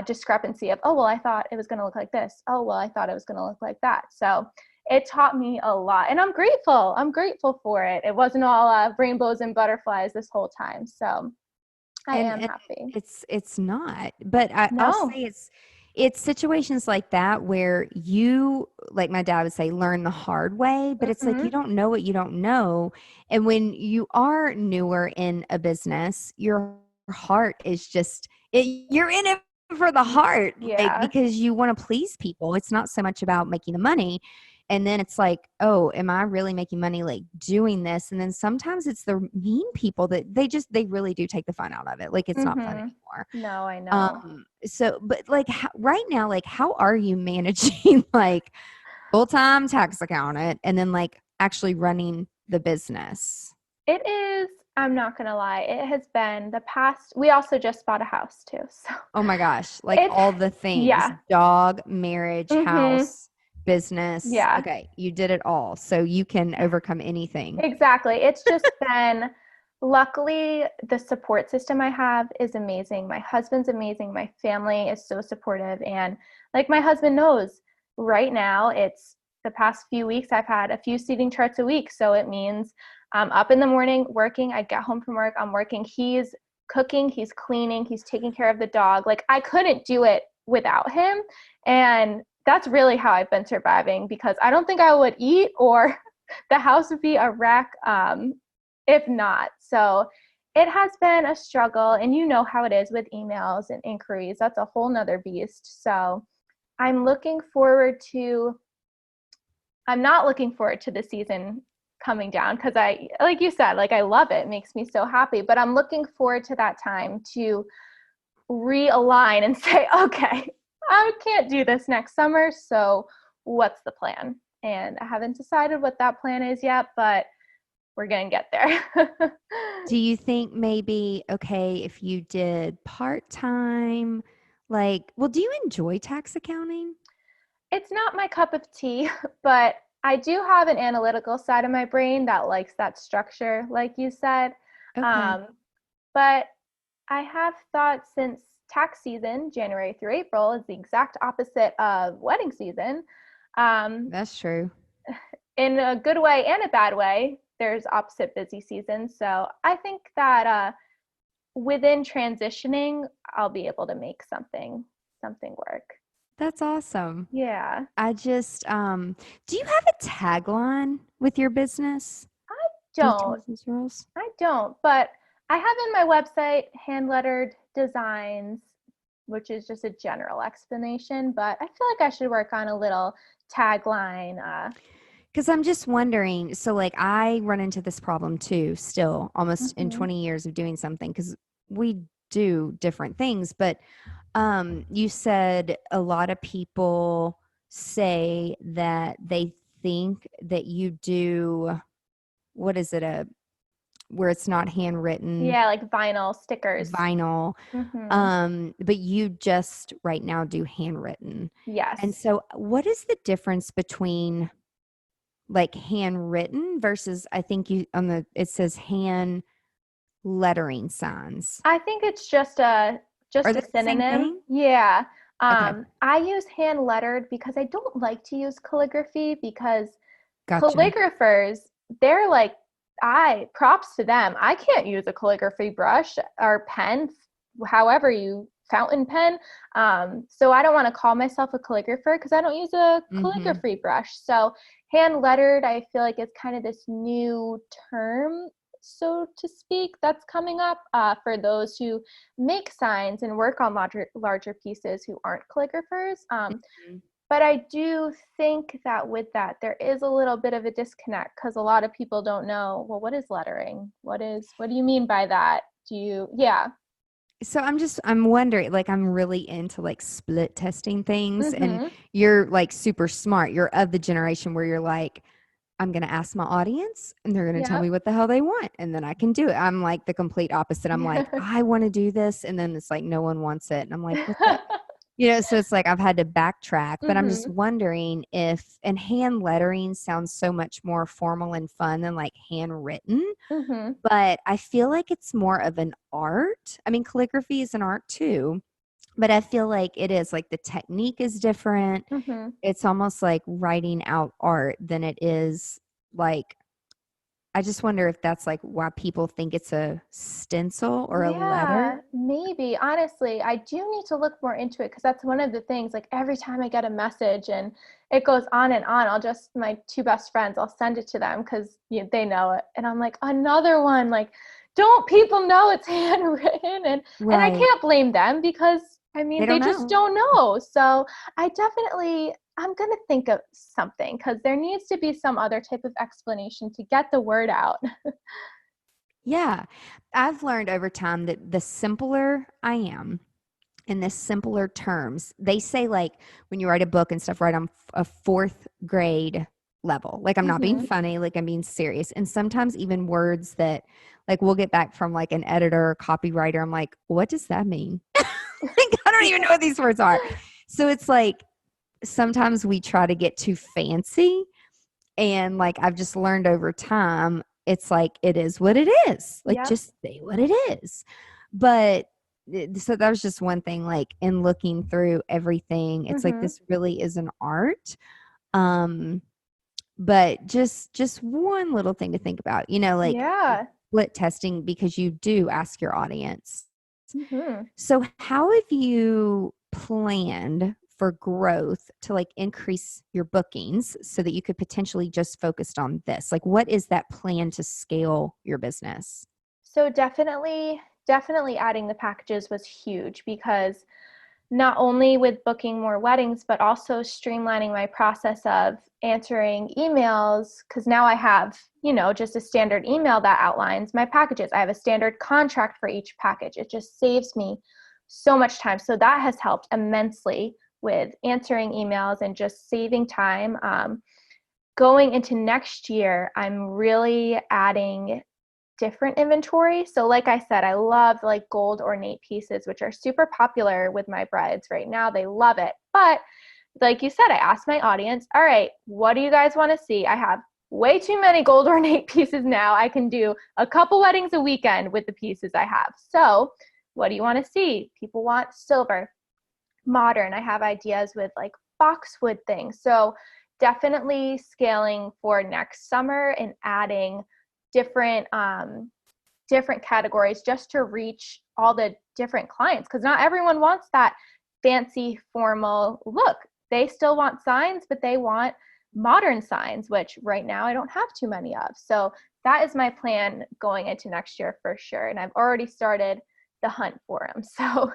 discrepancy of, oh, well, I thought it was going to look like this. Oh, well, I thought it was going to look like that. So it taught me a lot, and I'm grateful. I'm grateful for it. It wasn't all rainbows and butterflies this whole time. So I am And happy. it's not, but I'll No. say it's situations like that where you, like my dad would say, learn the hard way, but it's like Hmm. you don't know what you don't know. And when you are newer in a business, your heart is just you're in it for the heart, like Yeah. because you want to please people. It's not so much about making the money. And then it's like, oh, am I really making money like doing this? And then sometimes it's the mean people that they really do take the fun out of it. Like it's not fun Hmm. anymore. No, I know. So, but like right now, like how are you managing like full-time tax accountant and then like actually running the business? It is, I'm not gonna lie, it has been the past, we also just bought a house too. So Oh my gosh, like it's, all the things, yeah. dog, marriage, Hmm. house, business. Yeah. Okay, you did it all. So you can overcome anything. Exactly. It's just been, luckily, the support system I have is amazing. My husband's amazing. My family is so supportive. And like my husband knows, right now, it's the past few weeks, I've had a few seating charts a week. So it means I'm up in the morning working. I get home from work, I'm working. He's cooking, he's cleaning, he's taking care of the dog. Like I couldn't do it without him. And that's really how I've been surviving, because I don't think I would eat, or the house would be a wreck if not. So it has been a struggle, and you know how it is with emails and inquiries. That's a whole nother beast. So I'm looking forward to, I'm not looking forward to the season coming down, because I, like you said, like I love it. It makes me so happy, but I'm looking forward to that time to realign and say, okay, I can't do this next summer. So what's the plan? And I haven't decided what that plan is yet, but we're going to get there. Do you think maybe, okay, if you did part-time, like, well, do you enjoy tax accounting? It's not my cup of tea, but I do have an analytical side of my brain that likes that structure, like you said. Okay, Um, but I have thought, since tax season, January through April, is the exact opposite of wedding season. Um, that's true. in a good way and a bad way, there's opposite busy seasons. So I think that within transitioning, I'll be able to make something work. That's awesome. Yeah. I just, do you have a tagline with your business? Don't. Details is rules. I don't, but I have in my website hand lettered designs, which is just a general explanation, but I feel like I should work on a little tagline. Because I'm just wondering, so like I run into this problem too, still almost in Mhm. 20 years of doing something, because we do different things. But you said a lot of people say that they think that you do, what is it, where it's not handwritten Yeah, like vinyl stickers. vinyl, Mhm. but you just right now do handwritten. And Yes. so what is the difference between like handwritten versus, I think you on the it says hand lettering signs. I think it's Are just a they the same synonym. thing? Yeah. Okay, I use hand lettered because I don't like to use calligraphy, because gotcha. calligraphers, they're like, I props to them. I can't use a calligraphy brush or pen, however you fountain pen. So I don't want to call myself a calligrapher because I don't use a Mhm. calligraphy brush. So hand lettered, I feel like it's kind of this new term, so to speak, that's coming up for those who make signs and work on larger pieces who aren't calligraphers. Mhm. But I do think that with that, there is a little bit of a disconnect, because a lot of people don't know, well, what is lettering? What do you mean by that? Yeah. So I'm wondering, like I'm really into like split testing things, and Mm-hmm. you're like super smart. You're of the generation where you're like, I'm going to ask my audience and they're going to tell Yep. me what the hell they want, and then I can do it. I'm like the complete opposite. I'm like, I want to do this, and then it's like no one wants it. And I'm like, what the, so it's like I've had to backtrack, but I'm just Mm-hmm. wondering if, and hand lettering sounds so much more formal and fun than like handwritten, Mm-hmm. but I feel like it's more of an art. I mean, calligraphy is an art too, But I feel like it is like the technique is different. Mm-hmm. It's almost like writing out art than it is like, I just wonder if that's like why people think it's a stencil or a Yeah, letter. maybe. Honestly, I do need to look more into it because that's one of the things. Like every time I get a message and it goes on and on, my two best friends, I'll send it to them because they know it. And I'm like, another one. Like, don't people know it's handwritten? And I Right. can't blame them because I They mean, they don't just know. don't know. So I'm going to think of something because there needs to be some other type of explanation to get the word out. Yeah. I've learned over time that the simpler I am in the simpler terms, they say like when you write a book and stuff, write on a fourth grade level. Like I'm not being Mm-hmm. funny, like I'm being serious. And sometimes even words that like we'll get back from like an editor or copywriter, I'm like, what does that mean? Like, I don't even know what these words are. So it's like sometimes we try to get too fancy. And like I've just learned over time, it's like it is what it is. Like Yep. just say what it is. But so that was just one thing, like in looking through everything, it's like Mm-hmm. this really is an art. Um, but just one little thing to think about, like Yeah. split testing because you do ask your audience. Mm-hmm. So how have you planned for growth to like increase your bookings so that you could potentially just focus on this? Like what is that plan to scale your business? So definitely adding the packages was huge because not only with booking more weddings, but also streamlining my process of answering emails. Cause now I have, just a standard email that outlines my packages. I have a standard contract for each package. It just saves me so much time. So that has helped immensely with answering emails and just saving time. Going into next year, I'm really adding different inventory. So like I said, I love like gold ornate pieces, which are super popular with my brides right now. They love it. But like you said, I asked my audience, all right, what do you guys want to see? I have way too many gold ornate pieces now. I can do a couple weddings a weekend with the pieces I have. So what do you want to see? People want silver, modern. I have ideas with like boxwood things. So definitely scaling for next summer and adding different different categories just to reach all the different clients because not everyone wants that fancy formal look. They still want signs, but they want modern signs, which right now I don't have too many of. So that is my plan going into next year for sure. And I've already started the hunt for them. So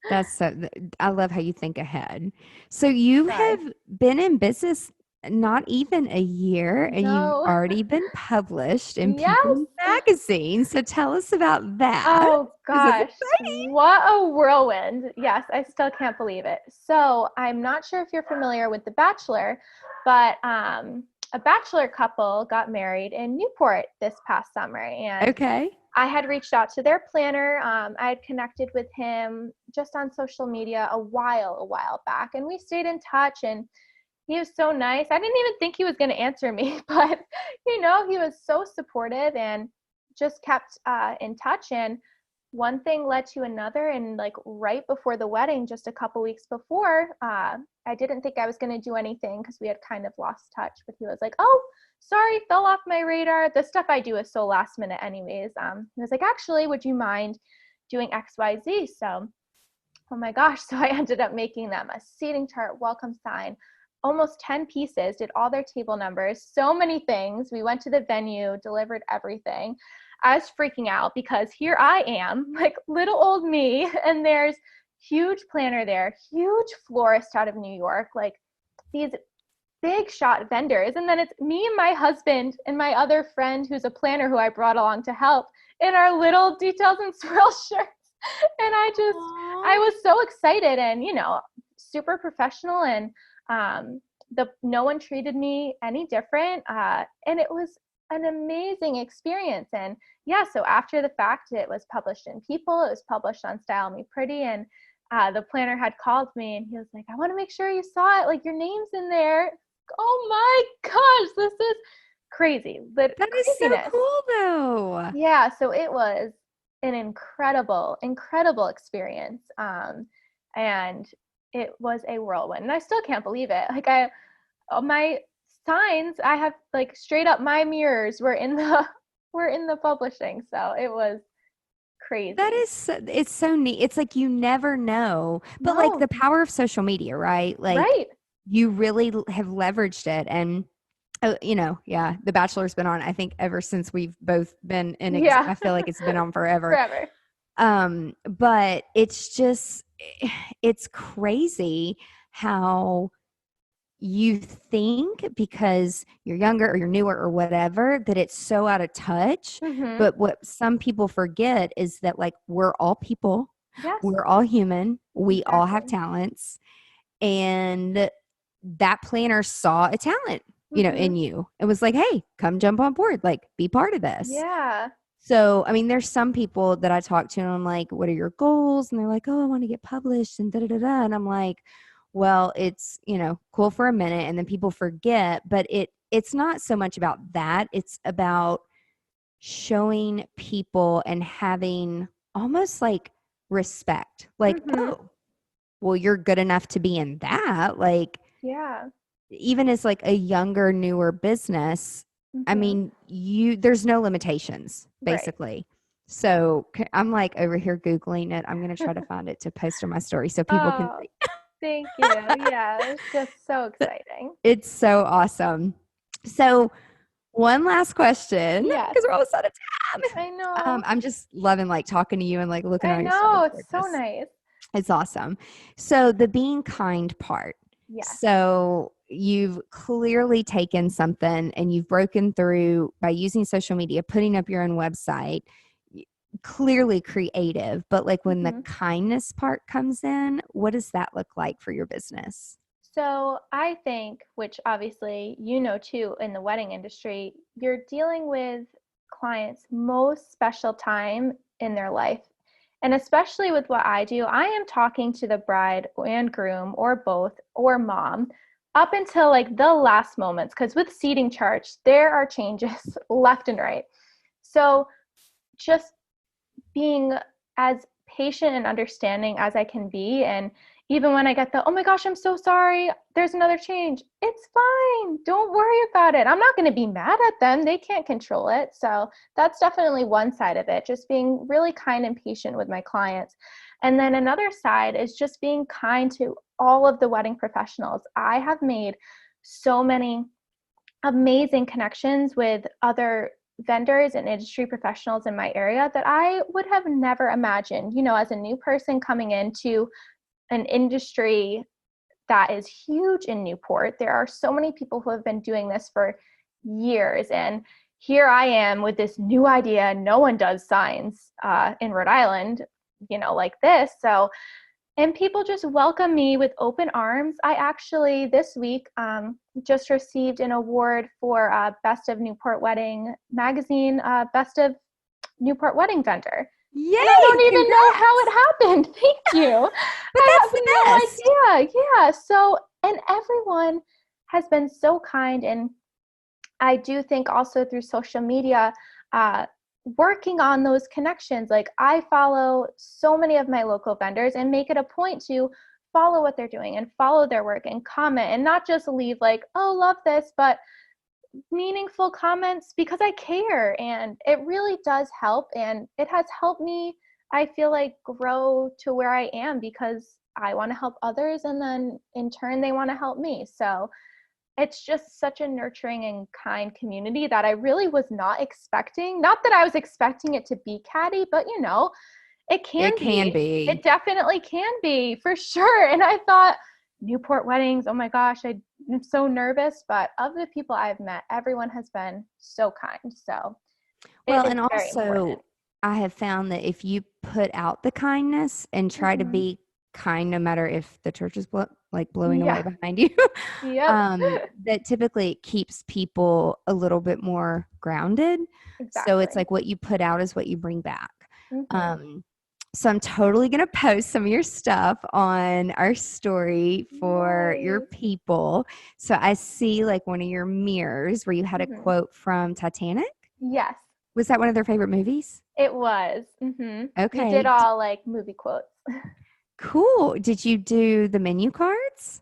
That's so, I love how you think ahead. So you try. have been in business not even a year and you've No. already been published in Yes. People magazine. So tell us about that Oh because that's gosh, what a whirlwind. Yes, I still can't believe it. So I'm not sure if you're familiar with The Bachelor, but a bachelor couple got married in Newport this past summer. And okay. I had reached out to their planner. I had connected with him just on social media a while back, and we stayed in touch. And he was so nice. I didn't even think he was going to answer me, but he was so supportive and just kept in touch. And one thing led to another. And like right before the wedding, just a couple weeks before, I didn't think I was going to do anything because we had kind of lost touch. But he was like, "Oh, sorry, fell off my radar. The stuff I do is so last minute, anyways." He was like, "Actually, would you mind doing XYZ?" So, oh my gosh. So I ended up making them a seating chart, welcome sign, almost 10 pieces, did all their table numbers, so many things. We went to the venue, delivered everything. I was freaking out because here I am, like little old me, and there's huge planner there, huge florist out of New York, like these big shot vendors. And then it's me and my husband and my other friend who's a planner who I brought along to help in our little details and swirl shirts. And I Aw. was so excited and, super professional. And no one treated me any different. And it was an amazing experience. And yeah, so after the fact, it was published in People, it was published on Style Me Pretty. And the planner had called me and he was like, "I want to make sure you saw it. Like your name's in there." Oh my gosh, this is crazy. The That is so craziness. cool though. Yeah, so it was an incredible experience. And it was a whirlwind. And I still can't believe it. Like my signs, I have like straight up my mirrors were in the publishing. So it was crazy. It's so neat. It's like you never know, but like No. the power of social media, right? Like Right. you really have leveraged it. And The Bachelor's been on, I think, ever since we've both been in. Yeah. I feel like it's been on forever. Forever. But it's crazy how you think because you're younger or you're newer or whatever that it's so out of touch. Mm-hmm. But what some people forget is that like we're all people. Yes. We're all human. We all have Exactly. talents. And that planner saw a talent, in you. It was like, hey, come jump on board, like be part of this. Yeah. So, I mean, there's some people that I talk to and I'm like, what are your goals? And they're like, oh, I want to get published and da-da-da-da. And I'm like, well, it's, cool for a minute. And then people forget, but it's not so much about that. It's about showing people and having almost like respect. Like, oh, well, you're good enough to be in that. Like, yeah. Even as like a younger, newer business, I mean, there's no limitations, basically. Right. So I'm like over here Googling it. I'm going to try to find it to post on my story so people can see. Thank you. Yeah, it's just so exciting. It's so awesome. So one last question, because we're almost out of time. I know. I'm just loving like talking to you and like looking at your stuff. I know, it's so nice. It's awesome. So the being kind part. Yeah. So you've clearly taken something and you've broken through by using social media, putting up your own website, clearly creative, but like when the kindness part comes in, what does that look like for your business? So I think, which obviously too, in the wedding industry, you're dealing with clients' most special time in their life. And especially with what I do, I am talking to the bride and groom or both or mom up until like the last moments, because with seating charts, there are changes left and right. So just being as patient and understanding as I can be. And even when I get oh my gosh, I'm so sorry, there's another change. It's fine. Don't worry about it. I'm not going to be mad at them. They can't control it. So that's definitely one side of it, just being really kind and patient with my clients. And then another side is just being kind to all of the wedding professionals. I have made so many amazing connections with other vendors and industry professionals in my area that I would have never imagined, as a new person coming into an industry that is huge in Newport. There are so many people who have been doing this for years. And here I am with this new idea. No one does signs in Rhode Island, like this. So, and people just welcome me with open arms. I actually, this week, just received an award for Best of Newport Wedding Magazine, Best of Newport Wedding Vendor. Yay! And I don't even know how it happened. Thank you. But that's the best. No idea. Yeah. So, and everyone has been so kind. And I do think also through social media, working on those connections. Like I follow so many of my local vendors and make it a point to follow what they're doing and follow their work and comment and not just leave like, oh, love this, but meaningful comments because I care. And it really does help. And it has helped me, I feel like, grow to where I am because I want to help others. And then in turn, they want to help me. So it's just such a nurturing and kind community that I really was not expecting. Not that I was expecting it to be catty, but it can be. It definitely can be, for sure. And I thought, Newport weddings, oh my gosh, I'm so nervous. But of the people I've met, everyone has been so kind. So, well, and also I have found that if you put out the kindness and try to be kind, no matter if the church is blowing away behind you, that typically keeps people a little bit more grounded. Exactly. So it's like what you put out is what you bring back. So I'm totally going to post some of your stuff on our story for your people. So I see like one of your mirrors where you had a quote from Titanic. Yes. Was that one of their favorite movies? It was. Okay. We did all like movie quotes. Cool. Did you do the menu cards?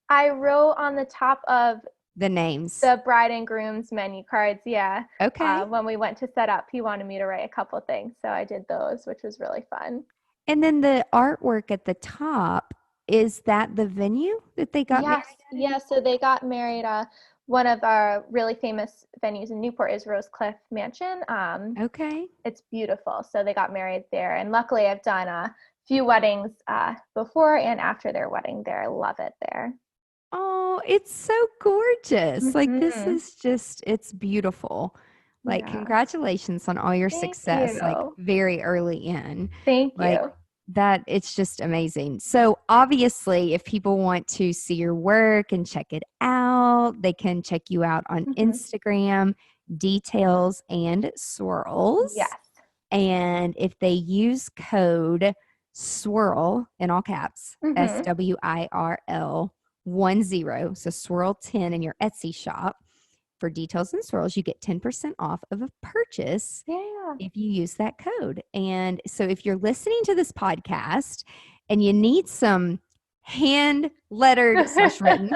I wrote on the top of The names. the bride and groom's menu cards, yeah. Okay. When we went to set up, he wanted me to write a couple things, so I did those, which was really fun. And then the artwork at the top, is that the venue that they got married at? Yeah, so they got married. One of our really famous venues in Newport is Rose Cliff Mansion. Okay. It's beautiful. So they got married there. And luckily I've done a few weddings before and after their wedding there. I love it there. Oh, it's so gorgeous. Like this Mhm. is just, it's beautiful. Like Yeah. congratulations on all your Thank success, like you. very early in. Thank Like you. that, it's just amazing. So obviously, if people want to see your work and check it out, they can check you out on Mhm. Instagram, Details and Swirls. Yes. And if they use code SWIRL in all caps, Mhm. SWIRL 10, so Swirl 10 in your Etsy shop for Details and Swirls, you get 10% off of a purchase Yeah. if you use that code. And so if you're listening to this podcast and you need some hand lettered / written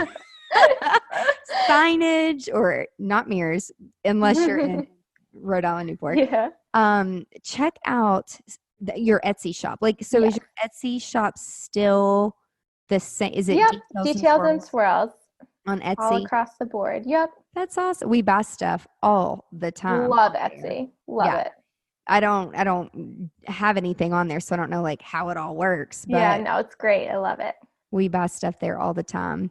signage, or not mirrors, unless you're in Rhode Island, Newport, Yeah. check out your Etsy shop. Like, so is Yes. your Etsy shop still the same? Is it Yep. Details and Swirls Swirls on all Etsy? across the board. Yep. That's awesome. We buy stuff all the time. Love on there. Etsy. Love Yeah. it. I don't have anything on there, so I don't know like how it all works, but Yeah, no, it's great. I love it. we buy stuff there all the time.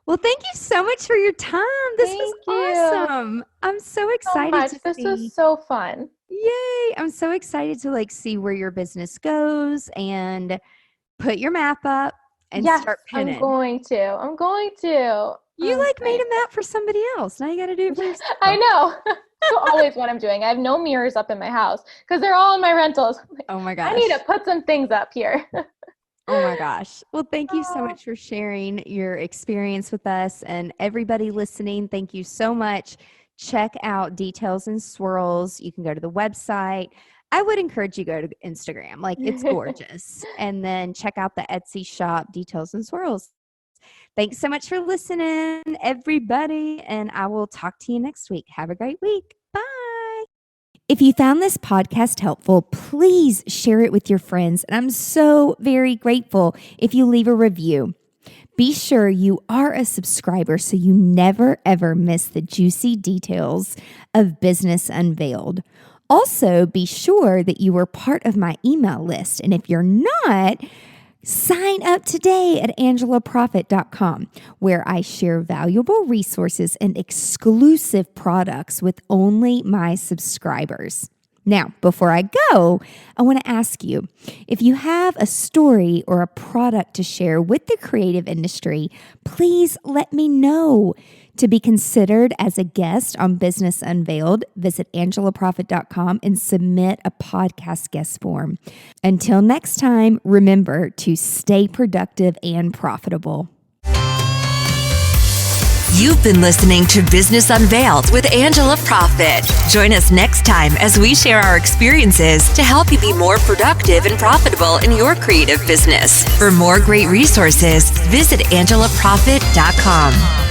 Well, thank you so much for your time. This was Thank you awesome. I'm so so excited much. to This see. was so fun. Yay. I'm so excited to like see where your business goes and put your map up and Yes, start pinning. I'm going to. You like made a map for somebody else. Now you got to do it for yourself. I know. That's always what I'm doing. I have no mirrors up in my house because they're all in my rentals. I'm like, Oh my gosh. I need to put some things up here. Oh my gosh. Well, thank you so much for sharing your experience with us, and everybody listening. Thank you so much. Check out Details and Swirls. You can go to the website. I would encourage you to go to Instagram. Like, it's gorgeous. And then check out the Etsy shop, Details and Swirls. Thanks so much for listening, everybody. And I will talk to you next week. Have a great week. Bye. If you found this podcast helpful, please share it with your friends. And I'm so very grateful if you leave a review. Be sure you are a subscriber so you never, ever miss the juicy details of Business Unveiled. Also, be sure that you are part of my email list. And if you're not, sign up today at angelaprofit.com, where I share valuable resources and exclusive products with only my subscribers. Now, before I go, I want to ask you, if you have a story or a product to share with the creative industry, please let me know. To be considered as a guest on Business Unveiled, visit angelaprofit.com and submit a podcast guest form. Until next time, remember to stay productive and profitable. You've been listening to Business Unveiled with Angela Profit. Join us next time as we share our experiences to help you be more productive and profitable in your creative business. For more great resources, visit angelaprofit.com.